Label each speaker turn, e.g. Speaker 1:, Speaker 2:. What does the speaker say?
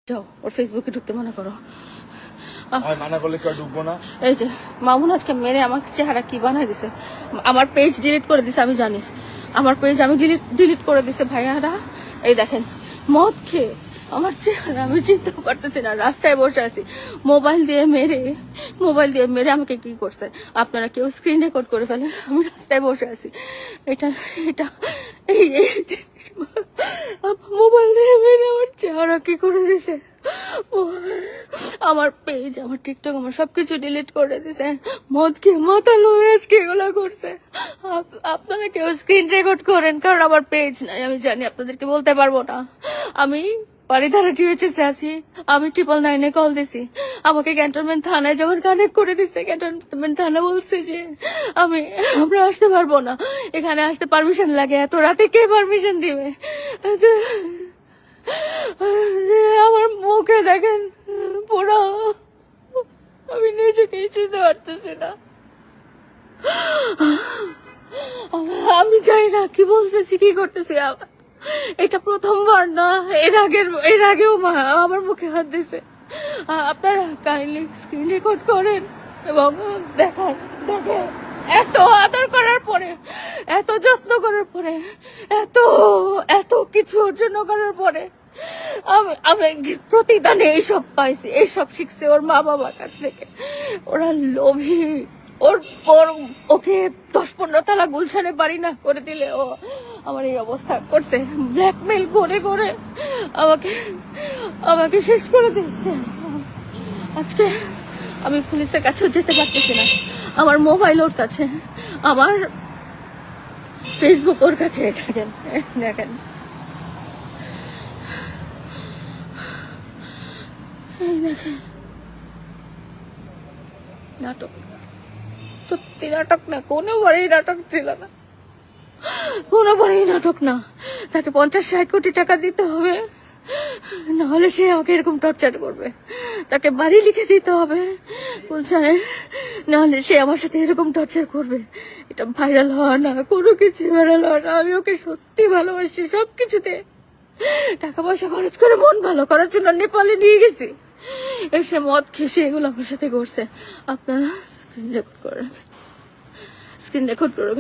Speaker 1: যাও ওর ফেসবুকে ঢুকতে মানা করো।
Speaker 2: মানা করলে কেউ ঢুকবো না।
Speaker 1: এই যে মামুন আজকে মেরে আমার চেহারা কি বানাই দিছে, আমার পেজ ডিলিট করে দিছে। আমি জানি আমার পেজ আমি ডিলিট করে দিছে ভাইয়ারা। এই দেখেন মদ খেয়ে আমার চেহারা আমি চিনতে পারতেছি না, রাস্তায় বসে আছি। মোবাইল দিয়ে মেরে আমাকে কি করছে আপনারা কেউ স্ক্রিন রেকর্ড করে ফেলেন। আমি রাস্তায় বসে আছি, এটা এটা মোবাইল দিয়ে মেরে আমার চেহারা কি করে দিছে। আমার পেজ, আমার টিকটক, আমার সবকিছু ডিলিট করে দিছে। মদ খেয়ে মাথা লয়ে আজকে এগুলো করছে। আপনারা কেউ স্ক্রিন রেকর্ড করেন, কারণ আমার পেজ নাই। আমি জানি আপনাদেরকে বলতে পারবো না। আমি বাড়িধারা টিএচএসে আছি, আমি 999 কল দিছি। আমাকে ক্যান্টনমেন্ট থানায় যখন কানেক্ট করে দিচ্ছে, ক্যান্টনমেন্ট থানা বলছে যে আমরা আসতে পারবো না, এখানে আসতে পারমিশন লাগে। এত রাতে কে পারমিশন দিবে? আমার মুখে দেখেন পুরো, আমি নিজেকেই চিনতে পারতেছি না। আমি জানি না কি বলতেছি, কি করতেছি। এটা প্রথমবার না, এর আগেও আমার মুখে হাত দিছে। আপনারা কাইন্ডলি স্ক্রিন রেকর্ড করেন এবং দেখেন এত আদর করার পরে, এত যত্ন করার পরে, এত এত কিছু অর্জন করার পরে আমি প্রতিদানে এইসব পাইছি, এইসব শিখছি ওর মা বাবার কাছ থেকে। ওরা লোভী, ওকে 10-15 তালা গুলশানে বাড়ি না করে দিলে ও আমার এই অবস্থা করছে। ব্ল্যাকমেল করে করে আমাকে শেষ করে দিচ্ছে। আজকে আমি পুলিশের কাছেও যেতে পারতেছি না। আমার মোবাইল ওর কাছে, আমার ফেসবুক ওর কাছে। দেখেন নাটক, সত্যি নাটক না, কোনোবারই নাটক ছিল না, কোনোবারই নাটক না। তাকে 50-60 কোটি টাকা দিতে হবে, নাহলে সে আমাকে এরকম টর্চার করবে। তাকে বাড়ি লিখে দিতে হবে গুলশানে, নাহলে সে আমার সাথে এরকম টর্চার করবে। এটা ভাইরাল হওয়া না, কোনো কিছু ভাইরাল হওয়া না। আমি ওকে সত্যি ভালোবাসি, সবকিছুতে টাকা পয়সা খরচ করে মন ভালো করার জন্য নেপালে নিয়ে গেছি। এসে মদ খেসে এগুলো আমার সাথে করছে। আপনারা স্ক্রিন রেকর্ড করে